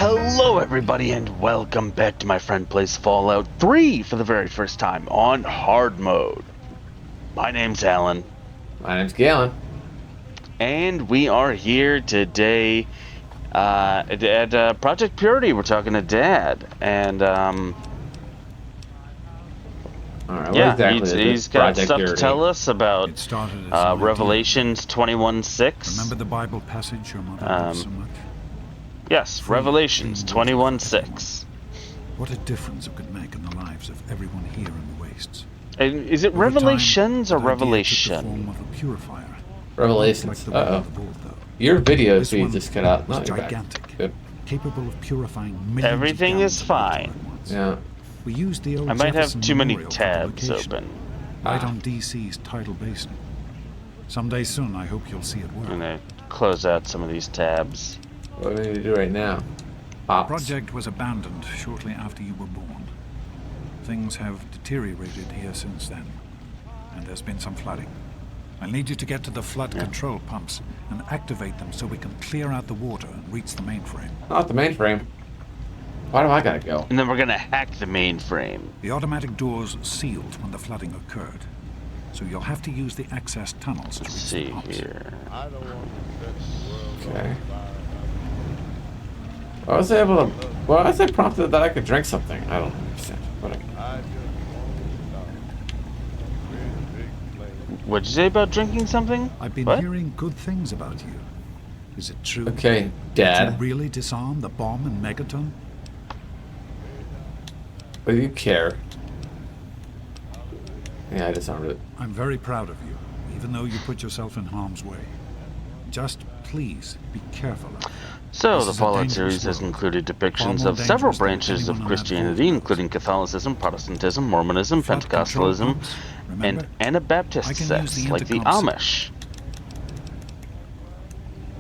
Hello everybody and welcome back to my friend plays Fallout 3 for the very first time on hard mode. My name's Alan. My name's Galen. And we are here today at Project Purity. We're talking to Dad. And Alright, yeah, exactly he's got Project stuff Purity? to tell us about Revelations 21:6. Remember the Bible passage your mother loves so much? Yes, Revelations 21:6. What a difference it could make in the lives of everyone here in the wastes. And is it Over Revelations time, or that idea took the Revelation? form of a purifier. Revelations. Like the one Uh-oh. of the vault, though. Your video This feed one just cut out. was No, you're back. gigantic, Good. capable of purifying millions Everything of gallons is of water fine. at once. Yeah. We used the old I might have Jefferson too many Memorial for the tabs location, open. right on DC's tidal basin. Someday soon, I hope you'll see it work. I'm gonna close out some of these tabs. What do we need to do right now? The Pops. project was abandoned shortly after you were born. Things have deteriorated here since then, and there's been some flooding. I need you to get to the flood control pumps and activate them so we can clear out the water and reach the mainframe. Not the mainframe. Why do I gotta go? And then we're gonna hack the mainframe. The automatic doors sealed when the flooding occurred, so you'll have to use the access tunnels to Let's reach see the pumps. here. Okay. Why was I able to... Why was I prompted that I could drink something? I don't understand. Whatever. What'd you say about drinking something? I've been What? hearing good things about you. Is it true? Okay, Did you Dad. really disarm the bomb in Megaton? But you care. Yeah, I disarmed it. I'm very proud of you, even though you put yourself in harm's way. Just please be careful. So, This the is a Fallout dangerous series has world. included Far depictions more of several dangerous than branches of anyone on that Christianity, board. including Catholicism, Protestantism, Mormonism, Flood control Pentecostalism, pumps, and remember? I Anabaptist can use sects, the like the intercom Amish.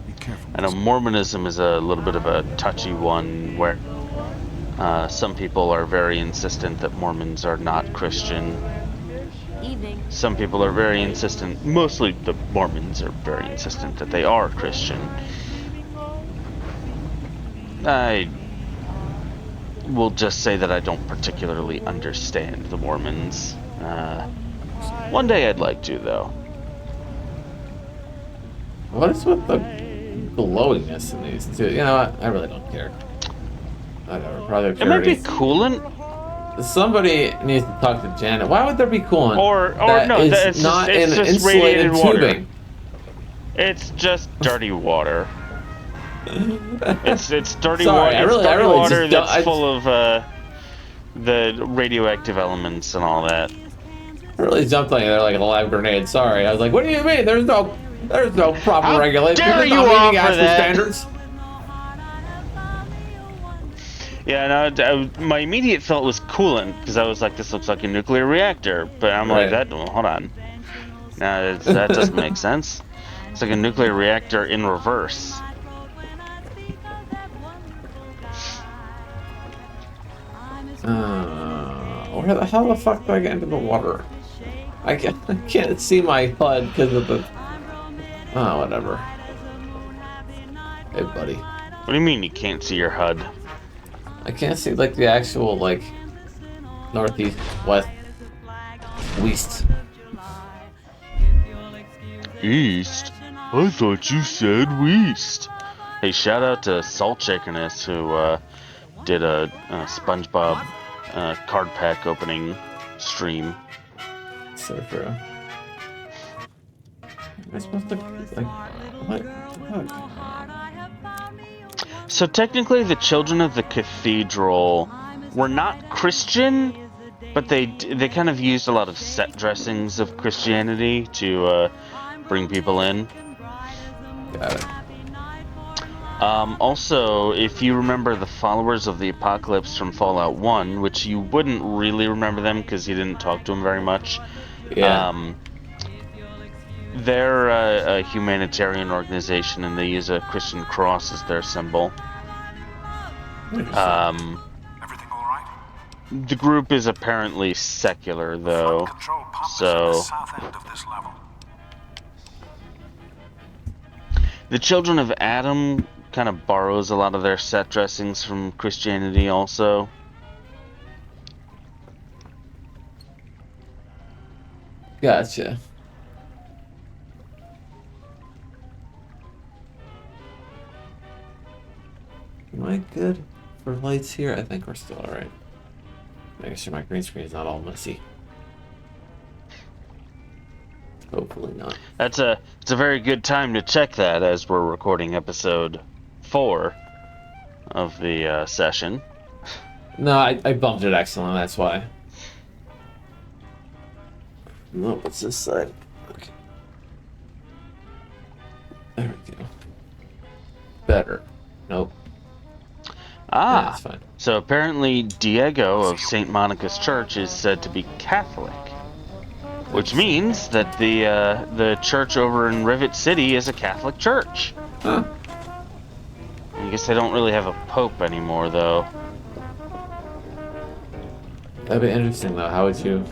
Be careful. I know Mormonism is a little bit of a touchy one, where some people are very insistent that Mormons are not Christian. Evening. Some people are very insistent, mostly the Mormons are very insistent that they are Christian. I will just say that I don't particularly understand the Mormons. One day I'd like to, though. What is with the glowiness in these two? You know what? I really don't care. Whatever. Project It might be Purity. coolant, Somebody needs to talk to Janet. Why would there be coolant or that no, is it's not just, it's in just insulated radiated water. tubing? It's just dirty water. It's dirty Sorry, water. I It's really dirty water just don't- that's full of the radioactive elements and all that. I really jumped on you there like a live grenade. Sorry. I was like, what do you mean? There's no proper How regulation. dare There's you not meeting offer ASHRAE that? standards. Yeah, no, my immediate thought was coolant, because I was like, this looks like a nuclear reactor. But I'm like, Right. hold on. No, that doesn't make sense. It's like a nuclear reactor in reverse. Where the hell the fuck do I get into the water? I can't see my HUD because of the... Oh, whatever. Hey, buddy. What do you mean you can't see your HUD? I can't see, like, the actual, like, northeast, west, west. East? I thought you said west. Hey, shout out to Salt Shakerness, who did a SpongeBob card pack opening stream. So true. Am I supposed to, like, what the fuck? So technically, the children of the cathedral were not Christian, but they kind of used a lot of set dressings of Christianity to bring people in. Got it. Also, if you remember the followers of the Apocalypse from Fallout 1, which you wouldn't really remember them because you didn't talk to them very much, Yeah. they're a humanitarian organization, and they use a Christian cross as their symbol. Everything all right? The group is apparently secular, though, Control pump is at so the south end of this level. the children of Adam kind of borrows a lot of their set dressings from Christianity also. Gotcha. Am I good for lights here? I think we're still alright. Making sure my green screen is not all messy. Hopefully not. It's a very good time to check that as we're recording episode 4 of the session. No, I bumped it accidentally, that's why. No, what's this side? Okay. There we go. Better. Nope. Yeah, that's fine. So apparently Diego of St. Monica's Church is said to be Catholic, which means that the church over in Rivet City is a Catholic church. Huh. I guess they don't really have a pope anymore, though. That'd be interesting, though. How would you...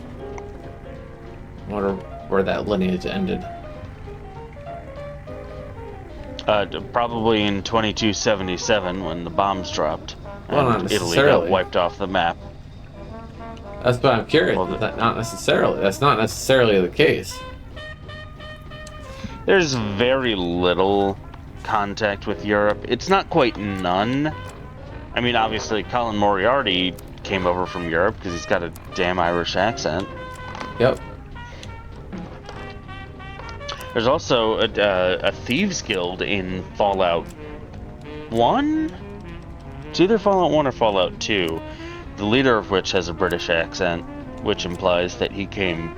I wonder where that lineage ended. Probably in 2277 when the bombs dropped Well, not and Italy necessarily. got wiped off the map. That's what I'm curious. Well, Not necessarily. That's not necessarily the case. There's very little contact with Europe. It's not quite none. I mean, obviously, Colin Moriarty came over from Europe because he's got a damn Irish accent. Yep. There's also a Thieves Guild in Fallout 1? It's either Fallout 1 or Fallout 2, the leader of which has a British accent, which implies that he came...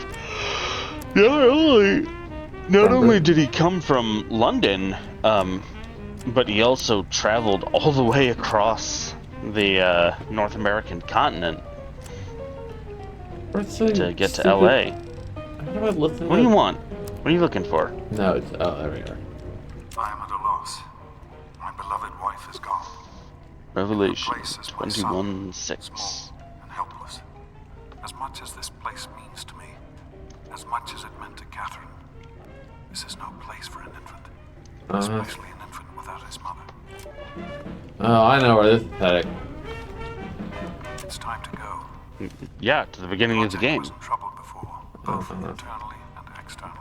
Not only did he come from London, but he also traveled all the way across the North American continent to get to LA. How do I listen What do you want? What are you looking for? No, it's... Oh, there we are. I am at a loss. My beloved wife is gone. Revelation Place is my son, 21:6. small and helpless. As much as this place means to me, as much as it meant to Catherine, this is no place for an infant, especially an infant without his mother. Oh, I know where this is heading. It's time to go. Yeah, to the beginning of the game. Was in trouble before, both internally and externally.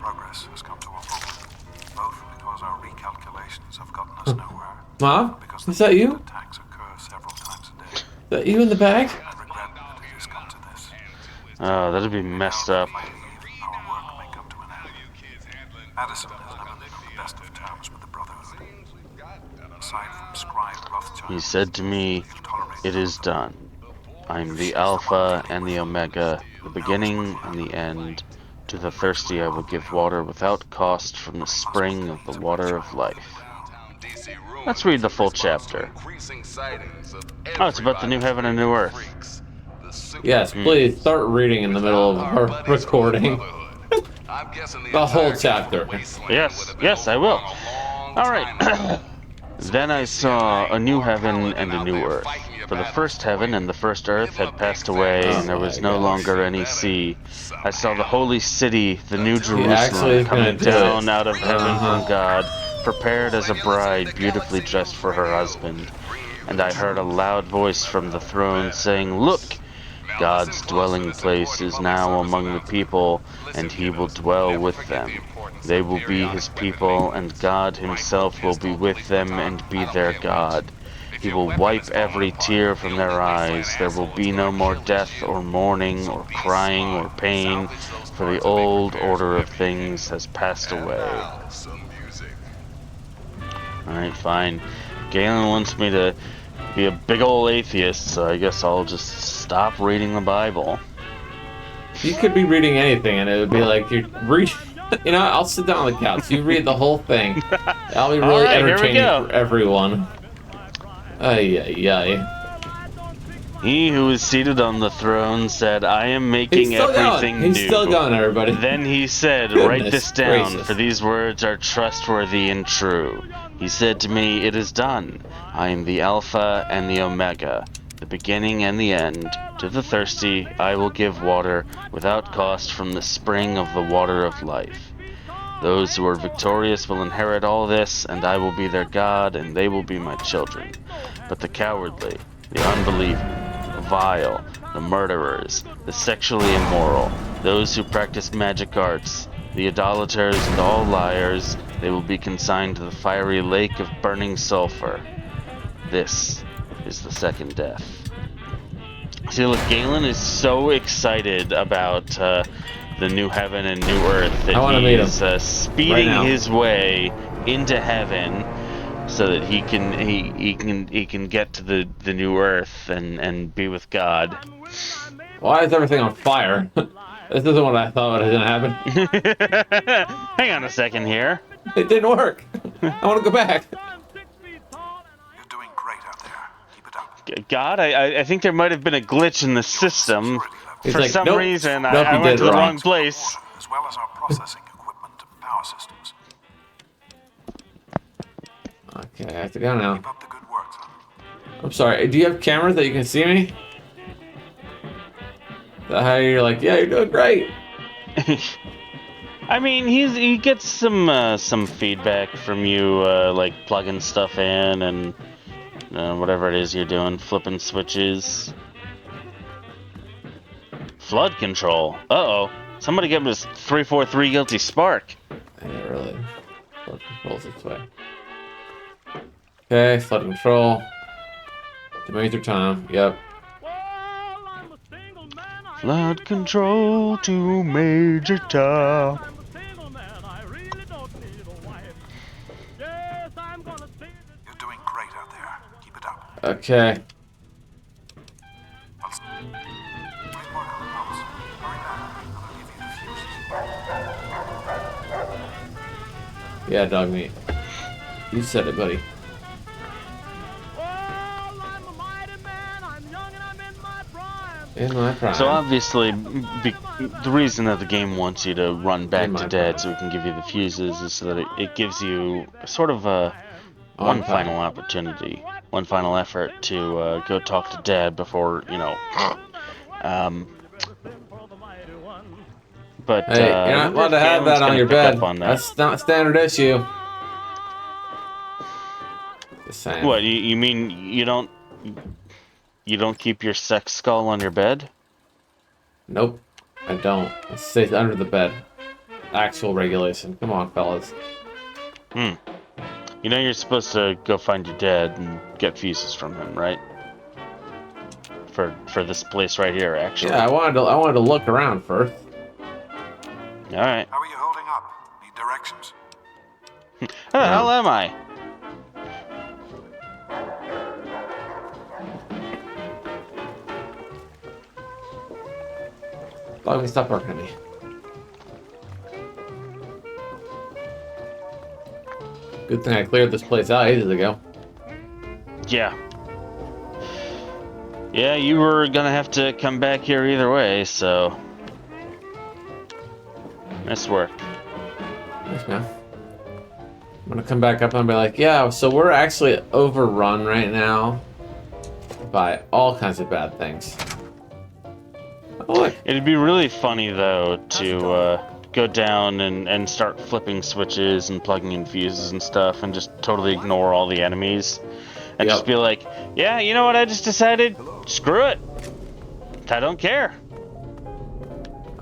Progress has come to a halt, both because our recalculations have gotten us nowhere. Mom? Because Is that you? attacks occur several times a day. Is that you in the bag? I regret that it has come to this. Oh, that'd be messed up. I believe our work may come to an end. Addison has never been on the best of terms with the Brotherhood. Aside from Scribe Rothschild, He said to me, "It is done. I'm the Alpha and the Omega, the beginning and the end. To the thirsty I will give water without cost from the spring of the water of life." Let's read the full chapter. Oh, it's about the new heaven and new earth. Yes, please start reading in the middle of our recording. The whole chapter. Yes, I will. Alright. Then I saw a new heaven and a new earth. For the first heaven and the first earth had passed away, and there was no longer any sea. I saw the holy city, the new Jerusalem, coming down out of heaven from God, prepared as a bride, beautifully dressed for her husband. And I heard a loud voice from the throne saying, "Look! God's dwelling place is now among the people, and he will dwell with them. They will be his people, and God himself will be with them and be their God. He will wipe every tear from their eyes. There will be no more death or mourning or crying or pain, for the old order of things has passed away." Alright, fine. Galen wants me to be a big ol' atheist, so I guess I'll just stop reading the Bible. You could be reading anything, and it would be like you're reading. You know, I'll sit down on the couch. You read the whole thing. That'll be really Alright, here we entertaining go. for everyone. Ay, ay, ay. He who is seated on the throne said, "I am making everything new." He's still going, everybody. Then he said, "Write Goodness this down, gracious. for these words are trustworthy and true." He said to me, "It is done. I am the Alpha and the Omega, the beginning and the end. To the thirsty I will give water without cost from the spring of the water of life. Those who are victorious will inherit all this, and I will be their God, and they will be my children. But the cowardly, the unbelieving, the vile, the murderers, the sexually immoral, those who practice magic arts, the idolaters, and all liars, they will be consigned to the fiery lake of burning sulfur. This is the second death. See, look, Galen is so excited about the new heaven and new earth that he is speeding his way into heaven so that he can get to the new earth and be with God. Why is everything on fire? This isn't what I thought was gonna happen. Hang on a second here. It didn't work. I want to go back. You're doing great out there. Keep it up. God, I think there might have been a glitch in the system. He's For like, some nope, reason, nope, I you went did to the wrong. wrong place. As well as our processing equipment and power systems. Okay, I have to go now. Keep up the good work, son. I'm sorry. Do you have cameras that you can see me? Is that how you're like, yeah, you're doing great. I mean, he gets some feedback from you, like plugging stuff in and whatever it is you're doing, flipping switches. Flood control. Uh-oh. Somebody give us 343 guilty spark. Yeah, really. Flood control's this way. Okay, flood control. To Major Tom. Yep. Flood control to Major Tom. You're doing great out there. Keep it up. Okay. Wait more on the pumps. Hurry back, and I'll give you the fuses. Yeah, dog meat. You said it, buddy. In my prime. So obviously, the reason that the game wants you to run back to Dad so it can give you the fuses is so that it gives you sort of one final opportunity, one final effort to go talk to Dad before, you know. But hey, you're not allowed to have that on your bed. That's not standard issue. Just saying. What, you mean you don't keep your sex skull on your bed? Nope, I don't. It stays under the bed. Actual regulation. Come on, fellas. You know you're supposed to go find your dad and get fuses from him, right? For this place right here, actually. Yeah, I wanted to look around first. All right. How are you holding up? Need directions? How the hell am I? Dog meat, stop barking at me. Good thing I cleared this place out ages ago. Yeah. Yeah, you were gonna have to come back here either way, so... Nice work. Thanks, man. I'm gonna come back up and be like, yeah, so we're actually overrun right now by all kinds of bad things. Oh, look. It'd be really funny, though, to go down and start flipping switches and plugging in fuses and stuff and just totally ignore all the enemies. And just be like, yeah, you know what I just decided? Screw it. I don't care.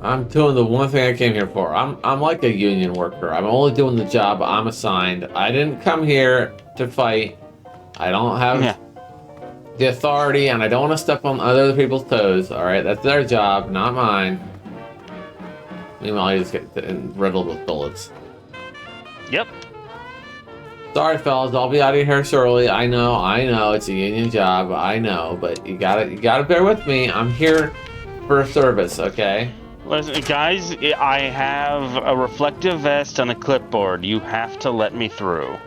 I'm doing the one thing I came here for. I'm like a union worker. I'm only doing the job I'm assigned. I didn't come here to fight. I don't have the authority, and I don't want to step on other people's toes. All right, that's their job, not mine. Meanwhile, I just get riddled with bullets. Yep. Sorry, fellas. I'll be out of here shortly. I know. It's a union job. I know, but you gotta bear with me. I'm here for a service, okay? Listen, guys, I have a reflective vest and a clipboard. You have to let me through.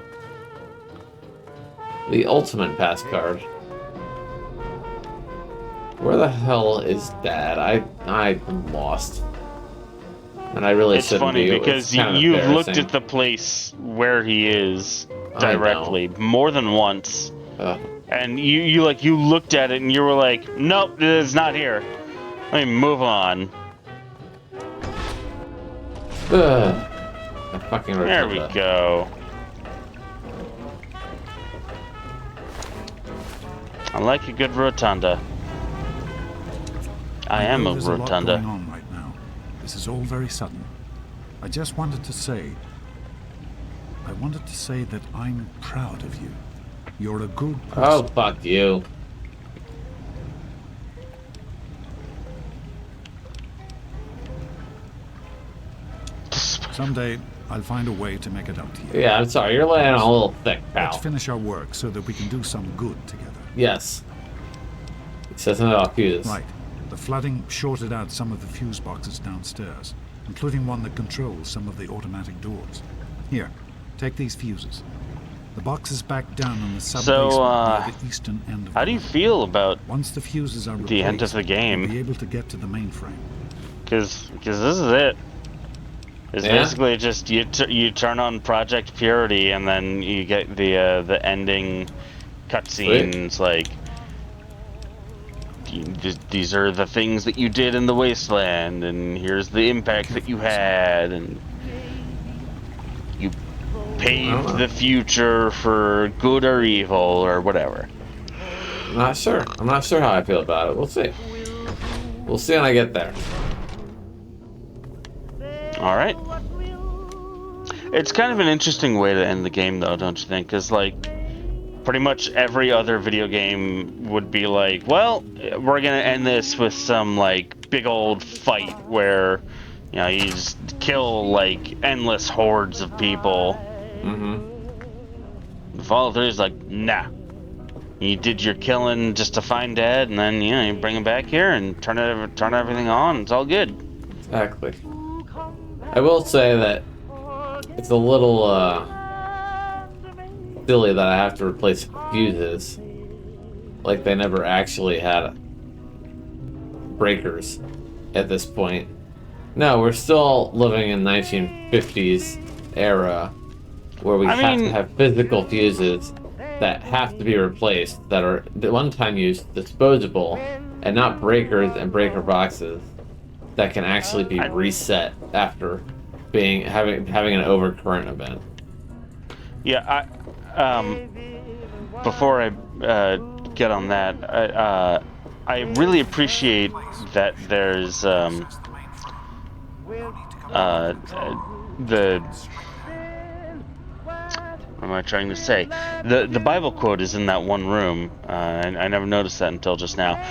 The ultimate pass card. Where the hell is Dad? I'm lost. And I really shouldn't be. It's funny because you've looked at the place where he is directly more than once. And you looked at it and you were like, nope, it's not here. Let me move on. I fucking There rotunda. we go. I like a good rotunda. I am know a there's a lot rotunda. going on right now. This is all very sudden. I just wanted to say... I wanted to say that I'm proud of you. You're a good person. Oh, fuck you. Someday, I'll find a way to make it up to you. Yeah, I'm sorry. You're laying on a little thick, Let's pal. finish our work so that we can do some good together. Yes. It says something about fuses. Right. The flooding shorted out some of the fuse boxes downstairs, including one that controls some of the automatic doors. Here, take these fuses. The box is back down on the sub-basement near the eastern end of how the do you room. feel about Once the fuses are replaced, the end of the game? you'll be able to get to the mainframe. Because this is it. It's Yeah? basically just you turn on Project Purity and then you get the ending cutscenes like these are the things that you did in the wasteland, and here's the impact that you had, and you paved the future for good or evil or whatever. I'm not sure. I'm not sure how I feel about it. We'll see. We'll see when I get there. All right. It's kind of an interesting way to end the game, though, don't you think? Because, like, pretty much every other video game would be like, well, we're gonna end this with some, like, big old fight where, you know, you just kill, like, endless hordes of people. Mm-hmm. Fallout 3 is like, nah. You did your killing just to find Dad, and then, you know, you bring him back here and turn everything on. It's all good. Exactly. I will say that it's a little silly that I have to replace fuses. Like they never actually had breakers at this point. No, we're still living in 1950s era where we have to have physical fuses that have to be replaced, that are at one time used disposable, and not breakers and breaker boxes that can actually be reset after having an overcurrent event. Yeah, before I get on that, I really appreciate that there's what am I trying to say? The Bible quote is in that one room, and I never noticed that until just now.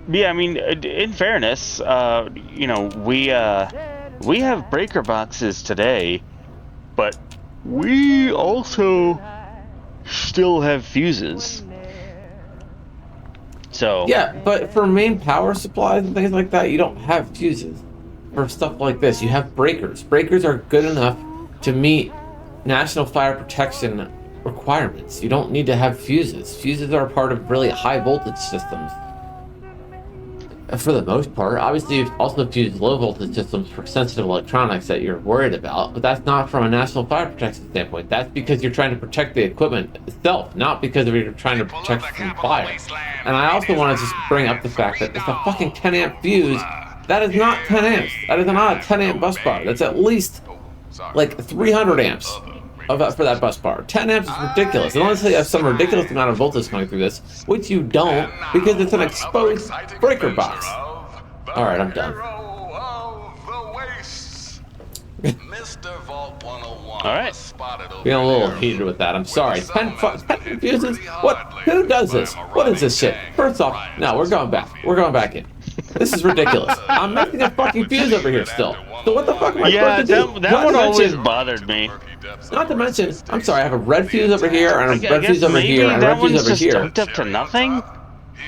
Yeah, I mean, in fairness, you know, we have breaker boxes today, but we also still have fuses. So yeah, but for main power supplies and things like that, you don't have fuses. For stuff like this, you have breakers. Breakers are good enough to meet national fire protection requirements. You don't need to have fuses. Fuses are part of really high voltage systems. For the most part, obviously you've also fused low voltage systems for sensitive electronics that you're worried about, but that's not from a national fire protection standpoint. That's because you're trying to protect the equipment itself, not because you're trying to protect from fire. And I also want to just bring up the fact that it's a fucking 10 amp fuse. That is not 10 amps. That is not a 10 amp bus bar. That's at least like 300 amps for that bus bar. 10 amps is ridiculous. Unless you have some ridiculous amount of voltage coming through this, which you don't, because it's an exposed breaker box. Alright, I'm done. Alright. Being a little heated with that, I'm sorry. 10 fuses? What? Who does this? What is this shit? First off, no, we're going back. We're going back in. This is ridiculous. I'm missing a fucking fuse over here still. So what the fuck am I supposed to do? that one always bothered me. Not to mention, I'm sorry, I have a red fuse over here, and a red fuse over maybe here, and a that red fuse one's over just here. hooked up to nothing?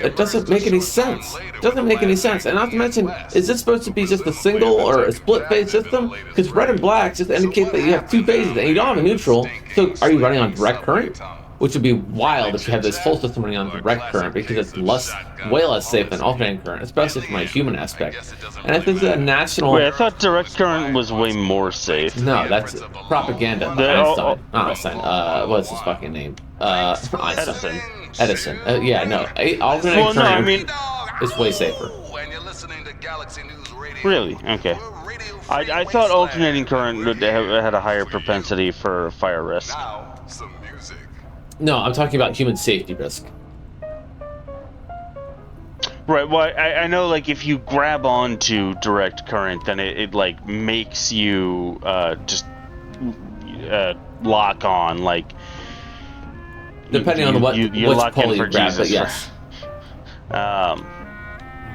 It doesn't make any sense. It doesn't make any sense. And not to mention, is this supposed to be just a single or a split phase system? Because red and black just indicate that you have two phases and you don't have a neutral. So are you running on direct current? Which would be wild if you had this whole system running on direct current, because it's way less safe than alternating current, especially from a human aspect. And if it's a national... Wait, I thought direct current was way more safe. No, that's propaganda. Einstein. What's his fucking name? Einstein. Edison. Yeah, no. Alternating current is way safer. Really? Okay. I thought alternating current had a higher propensity for fire risk. Now, some music. No, I'm talking about human safety risk. Right. Well, I know, like, if you grab onto direct current, then it like makes you just lock on, like. Depending on which pole you grab, but yes.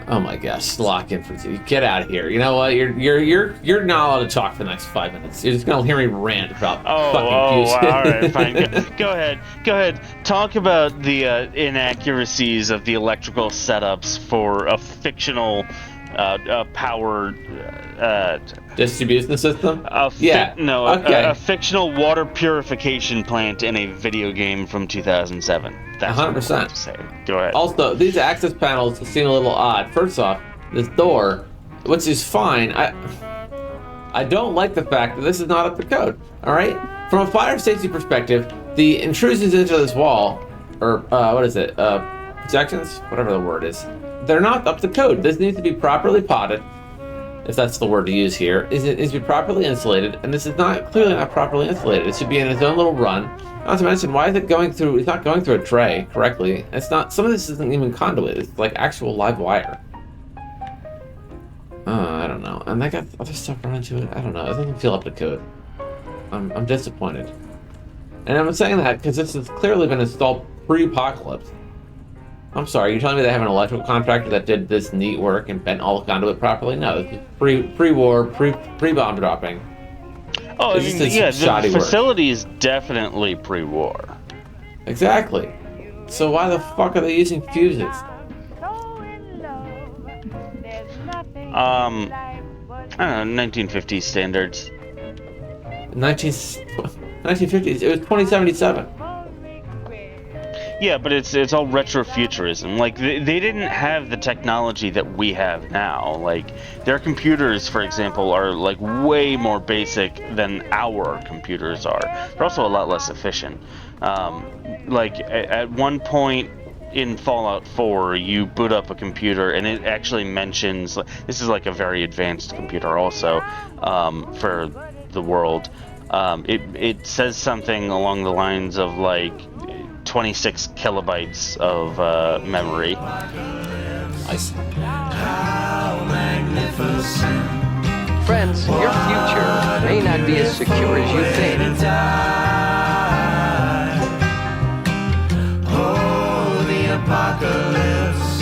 Oh my gosh, lock in for Jesus. Get out of here. You know what? You're not allowed to talk for the next 5 minutes. You're just gonna hear me rant about fucking fuse. All right, fine. Go ahead. Talk about the inaccuracies of the electrical setups for a fictional power distribution system. A fictional water purification plant in a video game from 2007. That's 100%. What I'm to say. Go ahead. Also, these access panels seem a little odd. First off, this door, which is fine. I don't like the fact that this is not up to code. All right, from a fire safety perspective, the intrusions into this wall, or what is it? Projections, whatever the word is, they're not up to code. This needs to be properly potted, if that's the word to use here. It needs to be properly insulated, and this is clearly not properly insulated. It should be in its own little run. Not to mention, why is it going through? It's not going through a tray correctly. It's not. Some of this isn't even conduit. It's like actual live wire. I don't know. And they got other stuff running to it. I don't know. It doesn't feel up to code. I'm disappointed. And I'm saying that because this has clearly been installed pre-apocalypse. I'm sorry, you're telling me they have an electrical contractor that did this neat work and bent all the conduit properly? No, this is pre-war, pre-bomb dropping. Oh, the facility is definitely pre-war. Exactly. So why the fuck are they using fuses? I don't know, 1950s standards. 1950s, it was 2077. Yeah, but it's all retrofuturism. Like, they didn't have the technology that we have now. Like, their computers, for example, are, like, way more basic than our computers are. They're also a lot less efficient. Like, at one point in Fallout 4, you boot up a computer, and it actually mentions... This is, like, a very advanced computer also, for the world. It says something along the lines of, like... 26 kilobytes of memory. I see. Friends, your future may not be as secure as you think. Oh, the apocalypse,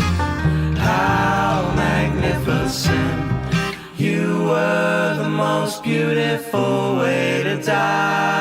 how magnificent. You were the most beautiful way to die.